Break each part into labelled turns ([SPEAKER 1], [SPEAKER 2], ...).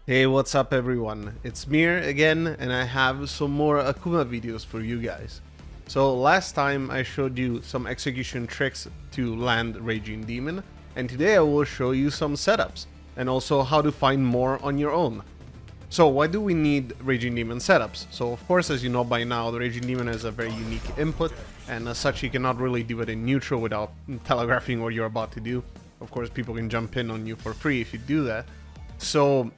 [SPEAKER 1] Hey, what's up everyone? It's Mir again, and I have some more Akuma videos for you guys. So last time I showed you some execution tricks to land Raging Demon, and today I will show you some setups, and also how to find more on your own. So why do we need Raging Demon setups? So of course, as you know by now, the Raging Demon is a very unique input, and as such you cannot really do it in neutral without telegraphing what you're about to do. Of course, people can jump in on you for free if you do that. So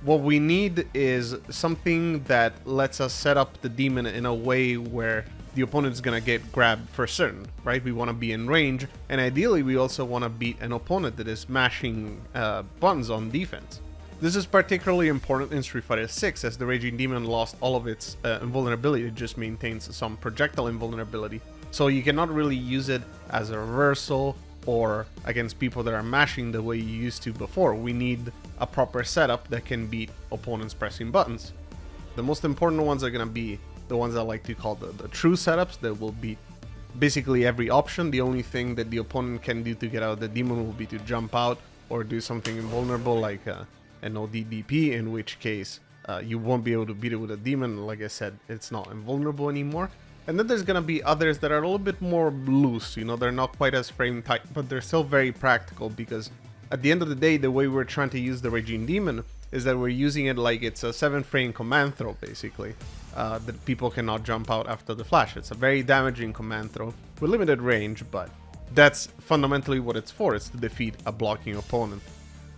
[SPEAKER 1] what we need is something that lets us set up the demon in a way where the opponent's gonna get grabbed for certain, right? We want to be in range, and ideally we also want to beat an opponent that is mashing buttons on defense. This is particularly important in Street Fighter 6, as the Raging Demon lost all of its invulnerability. It just maintains some projectile invulnerability, so you cannot really use it as a reversal or against people that are mashing the way you used to before. We need a proper setup that can beat opponents pressing buttons. The most important ones are going to be the ones I like to call the true setups that will beat basically every option. The only thing that the opponent can do to get out of the demon will be to jump out or do something invulnerable like an ODDP, in which case you won't be able to beat it with a demon. Like I said, it's not invulnerable anymore. And then there's gonna be others that are a little bit more loose, you know, they're not quite as frame tight, but they're still very practical, because at the end of the day, the way we're trying to use the Raging Demon is that we're using it like it's a 7-frame command throw, basically, that people cannot jump out after the flash. It's a very damaging command throw with limited range, but that's fundamentally what it's for. It's to defeat a blocking opponent.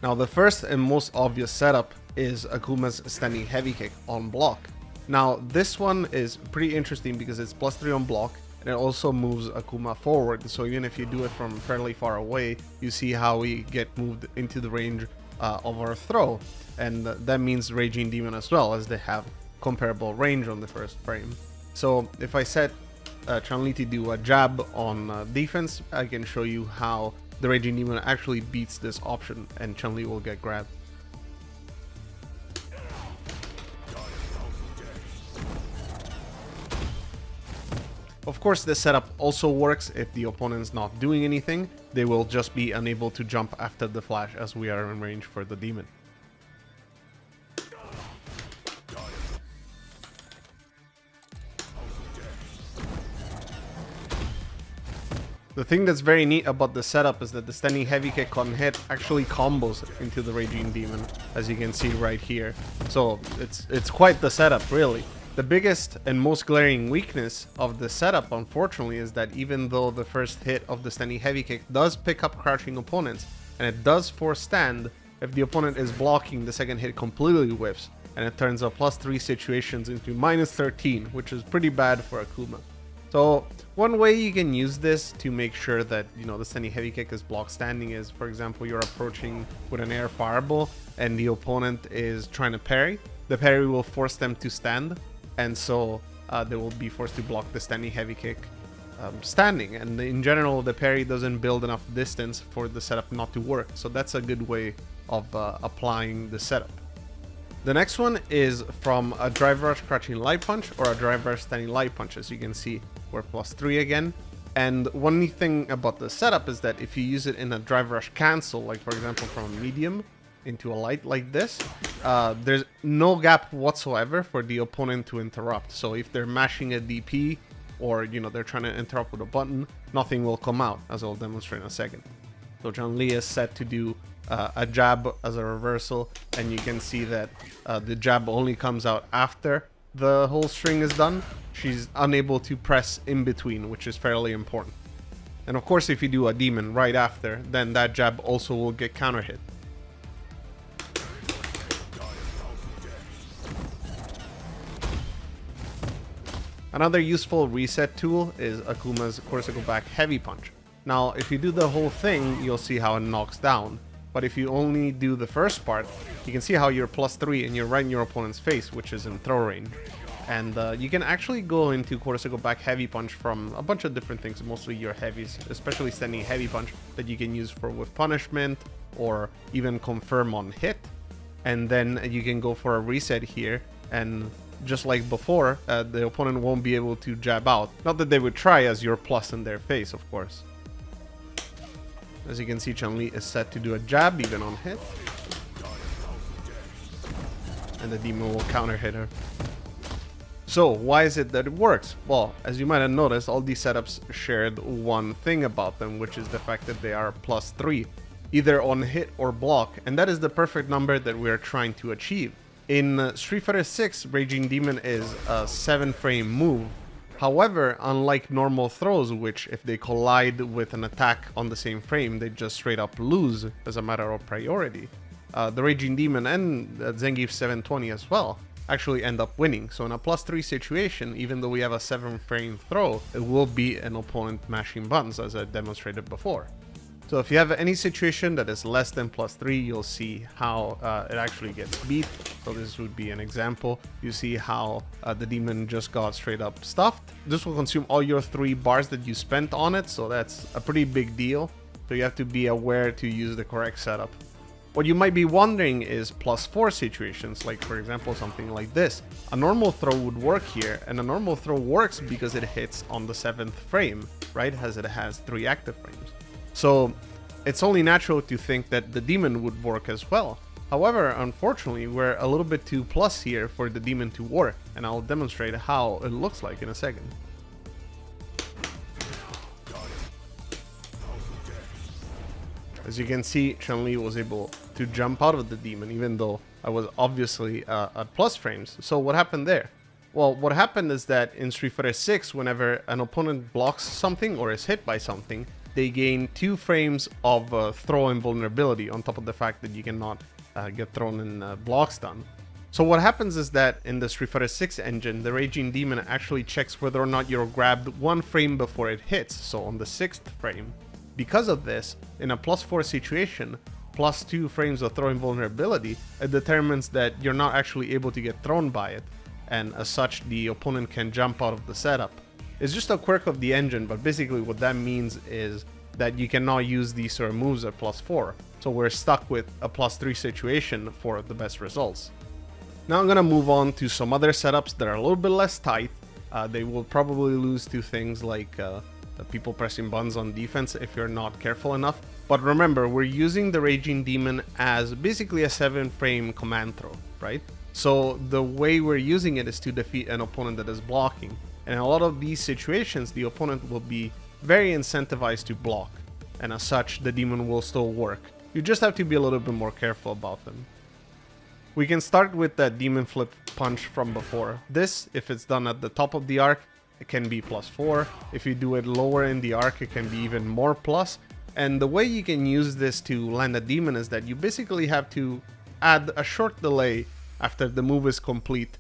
[SPEAKER 1] Now, the first and most obvious setup is Akuma's standing heavy kick on block. Now, this one is pretty interesting because it's +3 on block, and it also moves Akuma forward. So even if you do it from fairly far away, you see how we get moved into the range of our throw. And that means Raging Demon as well, as they have comparable range on the first frame. So if I set Chun-Li to do a jab on defense, I can show you how the Raging Demon actually beats this option, and Chun-Li will get grabbed. Of course, this setup also works if the opponent's not doing anything. They will just be unable to jump after the flash, as we are in range for the demon. The thing that's very neat about the setup is that the standing heavy kick on hit actually combos into the Raging Demon, as you can see right here. So it's quite the setup, really. The biggest and most glaring weakness of the setup, unfortunately, is that even though the first hit of the standing heavy kick does pick up crouching opponents, and it does force stand, if the opponent is blocking, the second hit completely whiffs, and it turns a +3 situations into -13, which is pretty bad for Akuma. So one way you can use this to make sure that, you know, the standing heavy kick is block standing is, for example, you're approaching with an air fireball and the opponent is trying to parry. The parry will force them to stand, and so they will be forced to block the standing heavy kick standing. And in general, the parry doesn't build enough distance for the setup not to work. So that's a good way of applying the setup. The next one is from a drive rush crouching light punch or a drive rush standing light punch. As you can see, we're +3 again. And one neat thing about the setup is that if you use it in a drive rush cancel, like for example from a medium into a light like this, there's no gap whatsoever for the opponent to interrupt. So if they're mashing a DP, or, you know, they're trying to interrupt with a button, nothing will come out, as I'll demonstrate in a second. So Chun-Li is set to do a jab as a reversal, and you can see that the jab only comes out after the whole string is done. She's unable to press in between, which is fairly important. And of course, if you do a demon right after, then that jab also will get counter hit. Another useful reset tool is Akuma's Corsical Back Heavy Punch. Now, if you do the whole thing, you'll see how it knocks down. But if you only do the first part, you can see how you're +3 and you're right in your opponent's face, which is in throw range. And you can actually go into Corsical Back Heavy Punch from a bunch of different things, mostly your heavies, especially standing heavy punch that you can use for with punishment or even confirm on hit. And then you can go for a reset here, and just like before, the opponent won't be able to jab out. Not that they would try, as you're plus in their face, of course. As you can see, Chun-Li is set to do a jab even on hit. and the demon will counter hit her. So why is it that it works? Well, as you might have noticed, all these setups shared one thing about them, which is the fact that they are +3, either on hit or block, and that is the perfect number that we are trying to achieve. In Street Fighter 6, Raging Demon is a 7-frame move. However, unlike normal throws, which if they collide with an attack on the same frame, they just straight up lose as a matter of priority, the Raging Demon and Zangief 720 as well actually end up winning. So in a +3 situation, even though we have a 7-frame throw, it will be an opponent mashing buttons, as I demonstrated before. So if you have any situation that is less than +3, you'll see how it actually gets beat. So this would be an example. You see how the demon just got straight up stuffed. This will consume all your 3 bars that you spent on it, so that's a pretty big deal. So you have to be aware to use the correct setup. What you might be wondering is +4 situations, like for example something like this. A normal throw would work here, and a normal throw works because it hits on the 7th frame, right, as it has 3 active frames. So it's only natural to think that the demon would work as well. However, unfortunately, we're a little bit too plus here for the demon to work, and I'll demonstrate how it looks like in a second. As you can see, Chun-Li was able to jump out of the demon, even though I was obviously at plus frames. So what happened there? Well, what happened is that in Street Fighter 6, whenever an opponent blocks something or is hit by something, they gain 2 frames of throw invulnerability on top of the fact that you cannot get thrown in block stun. So what happens is that in the Street Fighter 6 engine, the Raging Demon actually checks whether or not you're grabbed 1 frame before it hits, so on the 6th frame. Because of this, in a +4 situation, +2 frames of throw invulnerability, it determines that you're not actually able to get thrown by it, and as such, the opponent can jump out of the setup. It's just a quirk of the engine, but basically what that means is that you cannot use these sort of moves at +4, so we're stuck with a +3 situation for the best results. Now I'm gonna move on to some other setups that are a little bit less tight. They will probably lose to things like the people pressing buttons on defense if you're not careful enough. But remember, we're using the Raging Demon as basically a 7-frame command throw, right? So the way we're using it is to defeat an opponent that is blocking. And in a lot of these situations, the opponent will be very incentivized to block, and as such, the demon will still work. You just have to be a little bit more careful about them. We can start with that demon flip punch from before. This, if it's done at the top of the arc, it can be +4. If you do it lower in the arc, it can be even more plus. And the way you can use this to land a demon is that you basically have to add a short delay after the move is complete,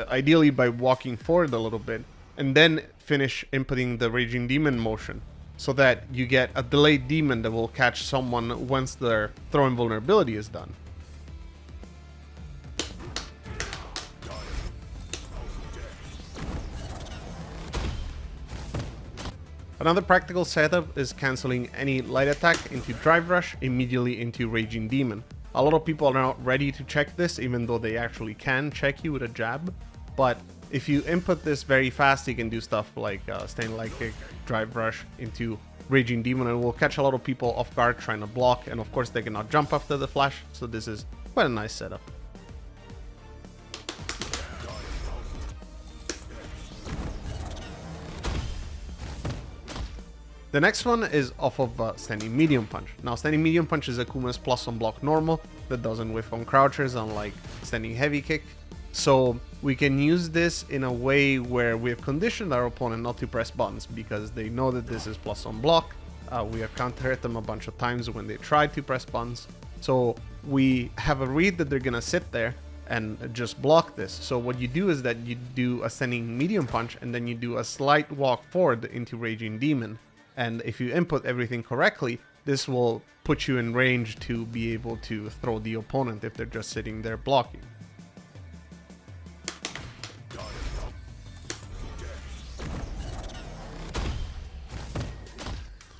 [SPEAKER 1] ideally by walking forward a little bit, and then finish inputting the Raging Demon motion, so that you get a delayed demon that will catch someone once their throw invulnerability is done. Another practical setup is cancelling any light attack into Drive Rush immediately into Raging Demon. A lot of people are not ready to check this, even though they actually can check you with a jab. But if you input this very fast, you can do stuff like Standing Light Kick, Drive Rush into Raging Demon, and it will catch a lot of people off guard trying to block, and of course they cannot jump after the flash, so this is quite a nice setup. The next one is off of Standing Medium Punch. Now, Standing Medium Punch is Akuma's plus on block normal that doesn't whiff on crouchers, unlike Standing Heavy Kick. So we can use this in a way where we have conditioned our opponent not to press buttons because they know that this is plus on block. We have counter-hit them a bunch of times when they tried to press buttons. So we have a read that they're gonna sit there and just block this. So what you do is that you do a Standing Medium Punch and then you do a slight walk forward into Raging Demon. And if you input everything correctly, this will put you in range to be able to throw the opponent if they're just sitting there blocking.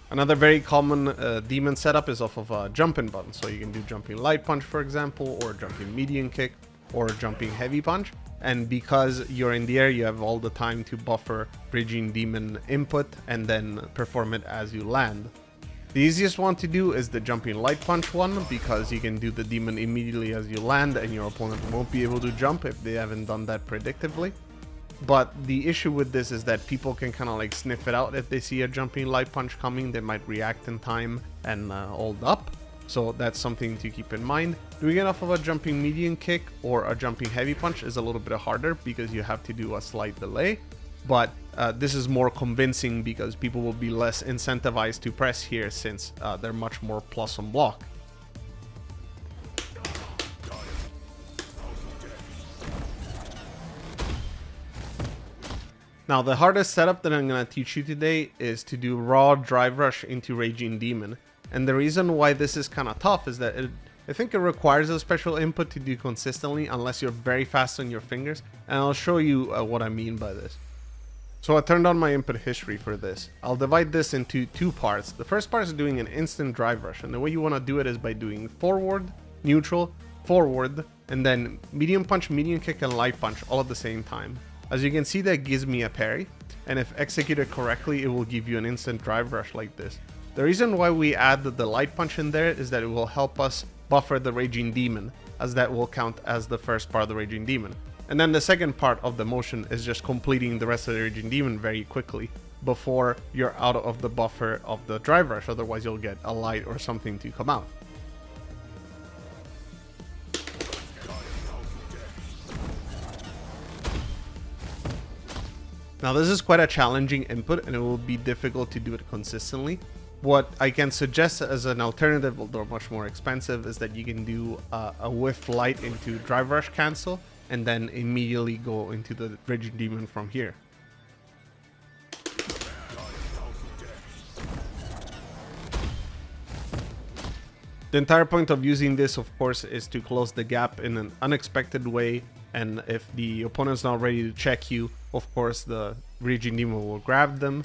[SPEAKER 1] Another very common demon setup is off of a jumping button. So you can do Jumping Light Punch, for example, or Jumping Medium Kick, or Jumping Heavy Punch. And because you're in the air, you have all the time to buffer Raging Demon input and then perform it as you land. The easiest one to do is the jumping light punch one, because you can do the demon immediately as you land and your opponent won't be able to jump if they haven't done that predictably. But the issue with this is that people can kind of like sniff it out. If they see a jumping light punch coming, they might react in time and hold up. So that's something to keep in mind. Doing enough of a jumping medium kick or a jumping heavy punch is a little bit harder because you have to do a slight delay. But this is more convincing because people will be less incentivized to press here since they're much more plus on block. Now, the hardest setup that I'm going to teach you today is to do raw drive rush into Raging Demon. And the reason why this is kind of tough is that I think it requires a special input to do consistently unless you're very fast on your fingers. And I'll show you what I mean by this. So I turned on my input history for this. I'll divide this into two parts. The first part is doing an instant drive rush. And the way you want to do it is by doing forward, neutral, forward, and then medium punch, medium kick, and light punch all at the same time. As you can see, that gives me a parry, and if executed correctly, it will give you an instant drive rush like this. The reason why we add the light punch in there is that it will help us buffer the Raging Demon, as that will count as the first part of the Raging Demon. And then the second part of the motion is just completing the rest of the Raging Demon very quickly before you're out of the buffer of the drive rush, otherwise you'll get a light or something to come out. Now this is quite a challenging input and it will be difficult to do it consistently. What I can suggest as an alternative, although much more expensive, is that you can do a whiff light into drive rush cancel and then immediately go into the Raging Demon from here. The entire point of using this, of course, is to close the gap in an unexpected way, and if the opponent's not ready to check you, of course the Raging Demon will grab them.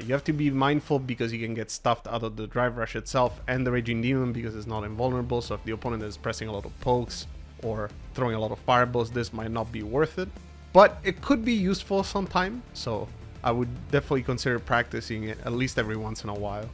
[SPEAKER 1] You have to be mindful because you can get stuffed out of the drive rush itself and the Raging Demon because it's not invulnerable, so if the opponent is pressing a lot of pokes or throwing a lot of fireballs, this might not be worth it. But it could be useful sometime, so I would definitely consider practicing it at least every once in a while.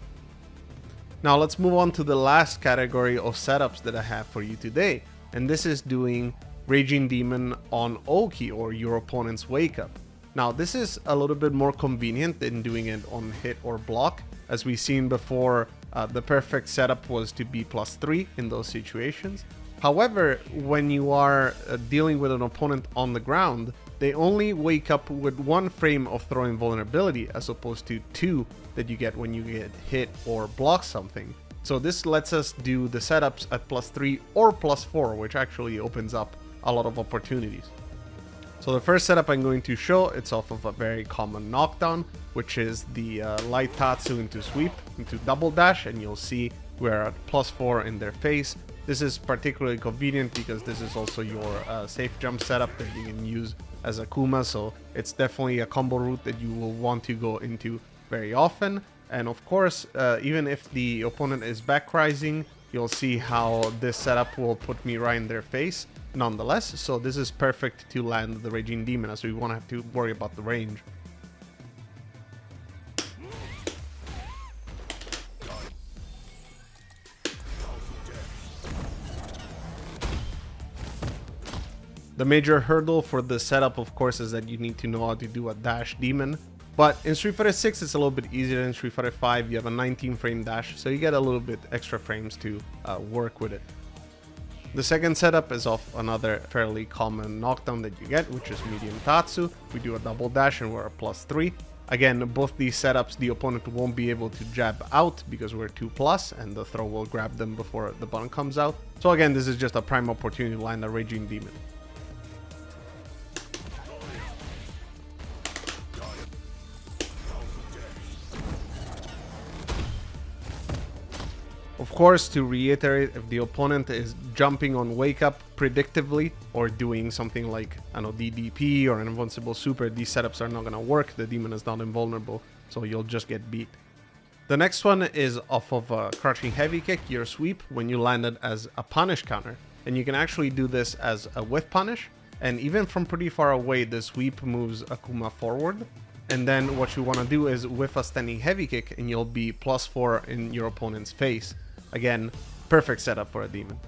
[SPEAKER 1] Now let's move on to the last category of setups that I have for you today, and this is doing Raging Demon on Oki, or your opponent's wake up. Now this is a little bit more convenient than doing it on hit or block. As we've seen before, the perfect setup was to be +3 in those situations. However, when you are dealing with an opponent on the ground, they only wake up with 1 frame of throwing vulnerability as opposed to 2 that you get when you get hit or block something. So this lets us do the setups at +3 or +4, which actually opens up a lot of opportunities. So the first setup I'm going to show, it's off of a very common knockdown, which is the light tatsu into sweep, into double dash, and you'll see we're at +4 in their face. This is particularly convenient because this is also your safe jump setup that you can use as Akuma, so it's definitely a combo route that you will want to go into very often. And of course, even if the opponent is back rising, you'll see how this setup will put me right in their face nonetheless. So this is perfect to land the Raging Demon, as we won't have to worry about the range. The major hurdle for this setup, of course, is that you need to know how to do a dash demon. But in Street Fighter 6, it's a little bit easier. In Street Fighter 5, you have a 19 frame dash, so you get a little bit extra frames to work with it. The second setup is off another fairly common knockdown that you get, which is medium tatsu. We do a double dash and we're a +3. Again, both these setups, the opponent won't be able to jab out because we're 2+, and the throw will grab them before the button comes out. So again, this is just a prime opportunity to land a Raging Demon. Of course, to reiterate, if the opponent is jumping on wake up predictively or doing something like, I don't know, DDP or an invincible super, these setups are not going to work. The demon is not invulnerable, so you'll just get beat. The next one is off of a crouching heavy kick, your sweep, when you land it as a punish counter. And you can actually do this as a whiff punish, and even from pretty far away, the sweep moves Akuma forward. And then what you want to do is whiff a standing heavy kick and you'll be +4 in your opponent's face. Again, perfect setup for a demon.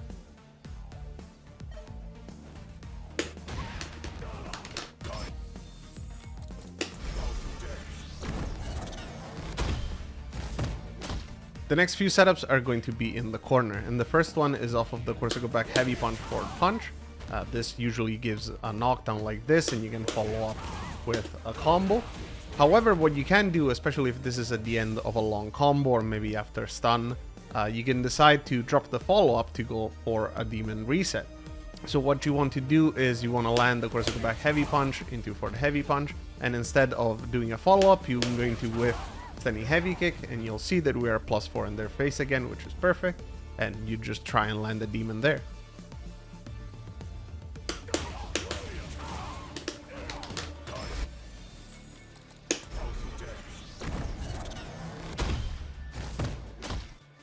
[SPEAKER 1] The next few setups are going to be in the corner, and the first one is off of the Corsica back heavy punch forward punch. This usually gives a knockdown like this, and you can follow up with a combo. However, what you can do, especially if this is at the end of a long combo or maybe after stun, you can decide to drop the follow-up to go for a demon reset. So what you want to do is you want to land the Corsica back heavy punch into for the heavy punch, and instead of doing a follow-up, you're going to whiff standing heavy kick, and you'll see that we are +4 in their face again, which is perfect, and you just try and land the demon there.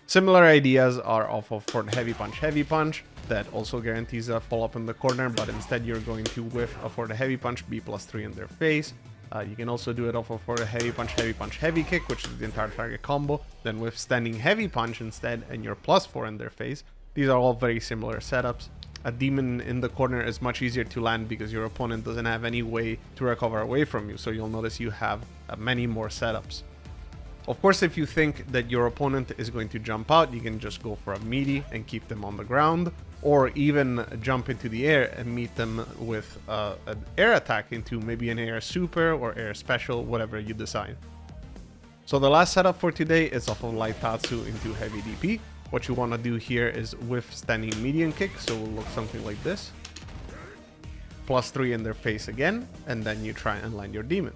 [SPEAKER 1] Similar ideas are off of for the heavy punch that also guarantees a follow-up in the corner, but instead you're going to whiff for the heavy punch, be +3 in their face. You can also do it off of for the heavy punch, heavy kick, which is the entire target combo, then with standing heavy punch instead, and you're +4 in their face. These are all very similar setups. A demon in the corner is much easier to land because your opponent doesn't have any way to recover away from you, so you'll notice you have many more setups. Of course, if you think that your opponent is going to jump out, you can just go for a meaty and keep them on the ground, or even jump into the air and meet them with an air attack into maybe an air super or air special, whatever you decide. So the last setup for today is off of light Tatsu into heavy DP. What you want to do here is whiff standing medium kick, so it will look something like this. +3 in their face again, and then you try and land your demon.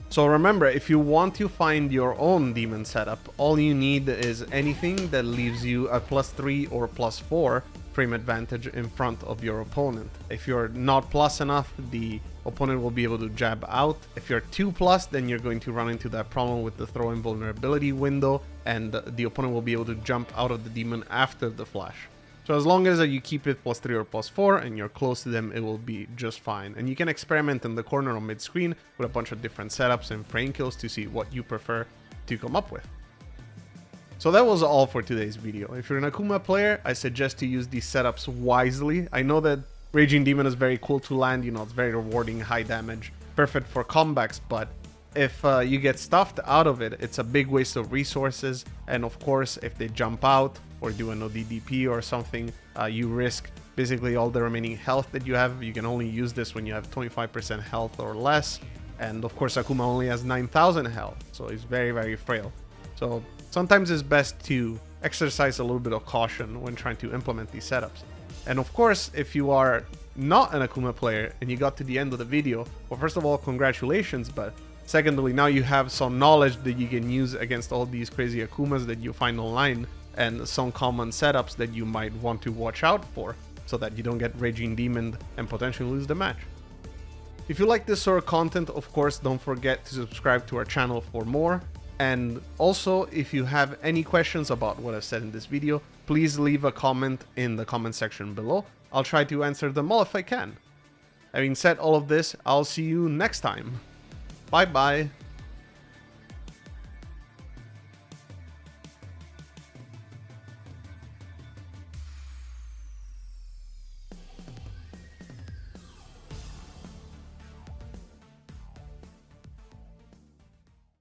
[SPEAKER 1] So remember, if you want to find your own demon setup, all you need is anything that leaves you a +3 or +4 frame advantage in front of your opponent. If you're not plus enough, the opponent will be able to jab out. If you're 2+, then you're going to run into that problem with the throw invulnerability window, and the opponent will be able to jump out of the demon after the flash. So as long as you keep it +3 or +4 and you're close to them, it will be just fine. And you can experiment in the corner or mid-screen with a bunch of different setups and frame kills to see what you prefer to come up with. So that was all for today's video. If you're an Akuma player, I suggest to use these setups wisely. I know that Raging Demon is very cool to land, you know, it's very rewarding, high damage, perfect for comebacks, but if you get stuffed out of it, it's a big waste of resources, and of course, if they jump out or do an ODDP or something, you risk basically all the remaining health that you have. You can only use this when you have 25% health or less, and of course Akuma only has 9,000 health, so he's very, very frail. So sometimes it's best to exercise a little bit of caution when trying to implement these setups. And of course, if you are not an Akuma player and you got to the end of the video, well, first of all, congratulations, but secondly, now you have some knowledge that you can use against all these crazy Akumas that you find online, and some common setups that you might want to watch out for so that you don't get Raging Demon and potentially lose the match. If you like this sort of content, of course, don't forget to subscribe to our channel for more. And also, if you have any questions about what I've said in this video, please leave a comment in the comment section below. I'll try to answer them all if I can. Having said all of this, I'll see you next time. Bye bye.